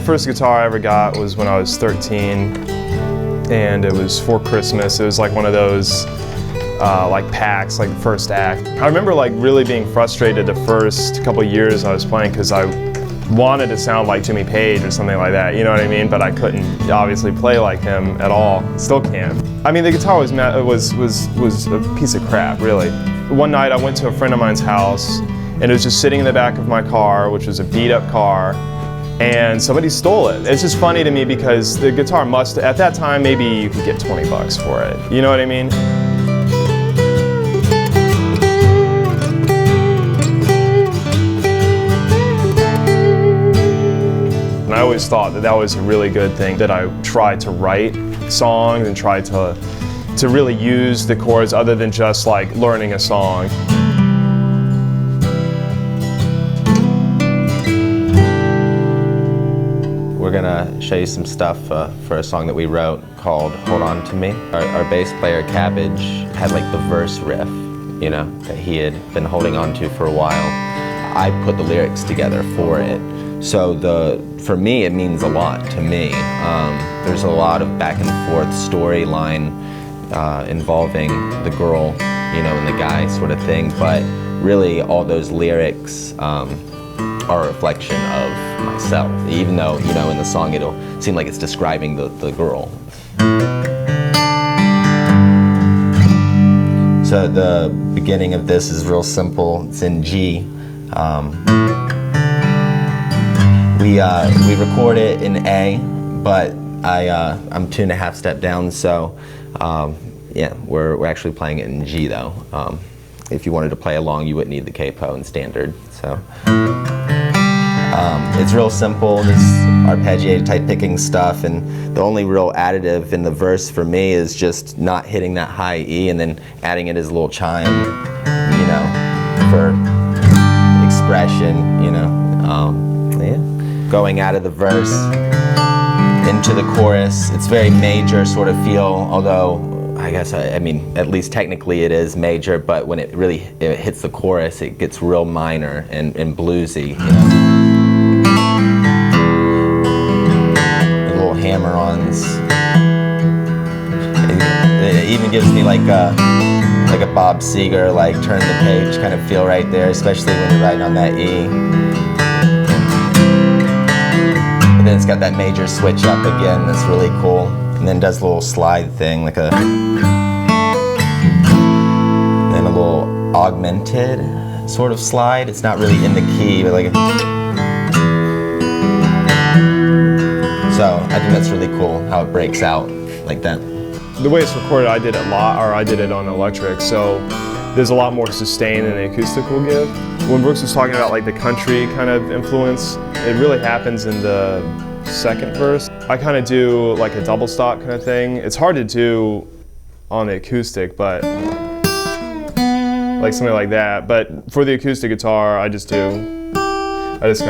first guitar I ever got was when I was 13, and it was for Christmas. It was like one of those like packs, like the first act. I remember like really being frustrated the first couple years I was playing because I wanted to sound like Jimmy Page or something like that, you know what I mean? But I couldn't obviously play like him at all. Still can't. I mean, the guitar was a piece of crap, really. One night I went to a friend of mine's house, and it was just sitting in the back of my car, which was a beat-up car, and somebody stole it. It's just funny to me because the guitar at that time, maybe you could get 20 bucks for it. You know what I mean? And I always thought that was a really good thing, that I tried to write songs and tried to really use the chords other than just like learning a song. We're gonna show you some stuff for a song that we wrote called Hold On To Me. Our bass player, Cabbage, had like the verse riff, you know, that he had been holding on to for a while. I put the lyrics together for it. So for me, it means a lot to me. There's a lot of back and forth storyline involving the girl, you know, and the guy sort of thing, but really all those lyrics are a reflection of myself, even though, you know, in the song it'll seem like it's describing the girl. So the beginning of this is real simple. It's in G. We record it in A, but I'm 2.5 steps down, so yeah, we're actually playing it in G though. If you wanted to play along, you wouldn't need the capo and standard. So it's real simple, this arpeggiated type picking stuff, and the only real additive in the verse for me is just not hitting that high E and then adding it as a little chime, you know, for expression, you know. Yeah. Going out of the verse into the chorus, it's very major sort of feel, although I guess, I mean, at least technically it is major, but when it hits the chorus, it gets real minor and bluesy, you know. Little hammer-ons. It even gives me like a Bob Seger, like turn the page kind of feel right there, especially when you're writing on that E. But then it's got that major switch up again, that's really cool. And then does a little slide thing, like then a little augmented sort of slide. It's not really in the key, but like. So I think that's really cool how it breaks out like that. The way it's recorded, I did it on electric, so there's a lot more sustain than the acoustic will give. When Brooks was talking about like the country kind of influence, it really happens in the second verse. I kind of do like a double stop kind of thing. It's hard to do on the acoustic, but like something like that. But for the acoustic guitar, I just kind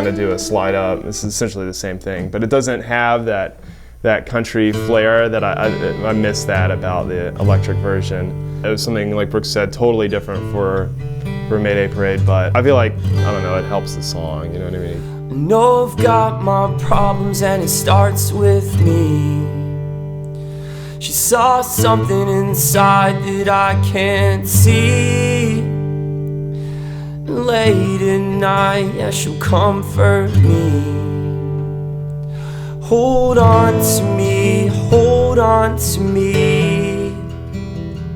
of do a slide up. It's essentially the same thing, but it doesn't have that country flair that I miss that about the electric version. It was something, like Brooks said, totally different for Mayday Parade, but I feel like, I don't know, it helps the song, you know what I mean? I know I've got my problems and it starts with me. She saw something inside that I can't see. Late at night, yeah, she'll comfort me. Hold on to me, hold on to me.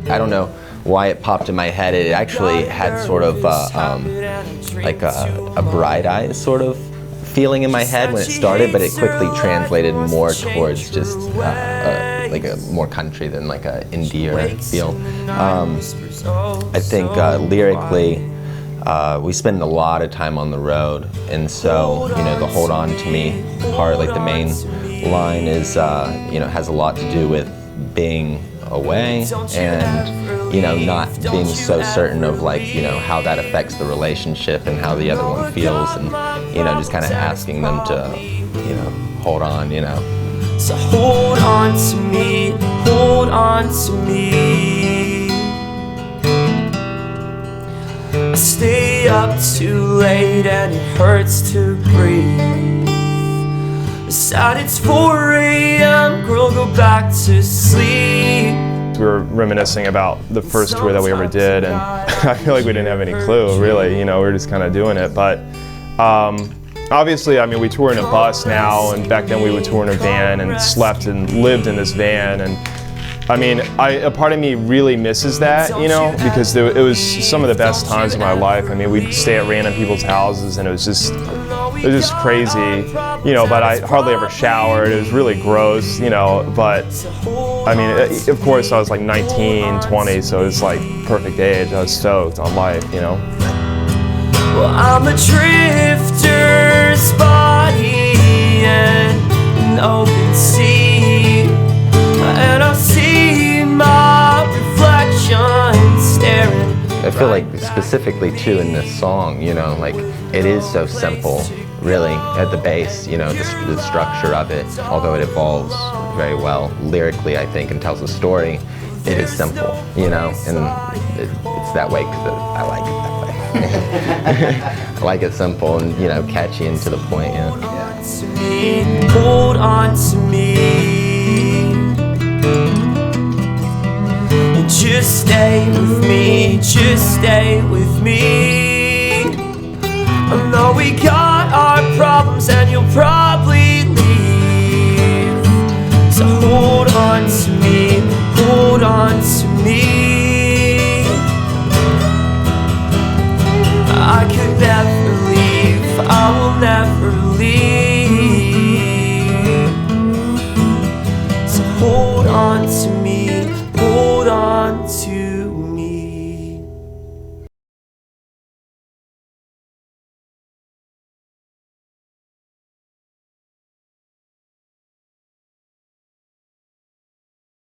I don't know why it popped in my head. It actually had sort of like a Bright Eyes sort of feeling in my head when it started, but it quickly translated more towards just like a more country than like a indie feel. I think lyrically, we spend a lot of time on the road, and so, you know, the hold on to me part, like the main line is, you know, has a lot to do with being away and, you know, not being so certain of, like, you know, how that affects the relationship and how the other one feels, and, you know, just kind of asking them to, you know, hold on, you know. So hold on to me, hold on to me. I stay up too late and it hurts to breathe. Decide it's 4 a.m., girl, go back to sleep. We were reminiscing about the first tour that we ever did, and I feel like we didn't have any clue, really. You know, we were just kind of doing it. But obviously, I mean, we tour in a bus now, and back then we would tour in a van and slept and lived in this van. And I mean, a part of me really misses that, you know, because it was some of the best times of my life. I mean, we'd stay at random people's houses, and it was just crazy, you know, but I hardly ever showered. It was really gross, you know, but I mean, of course, I was like 19, 20, so it was like perfect age. I was stoked on life, you know. Well, I'm a drifter's body and an open sea, and I see my reflection staring. I feel like specifically too in this song, you know, like it is so simple, really, at the base, you know, the structure of it, although it evolves very well lyrically, I think, and tells a story, it is simple, you know, and it's that way because I like it that way. I like it simple and, you know, catchy and to the point, yeah. Hold on to me. Just stay with me, just stay with me. I know we got our problems and you'll probably leave. So hold on to me, hold on to me. I could never leave, I will never leave. So hold on to me, hold on to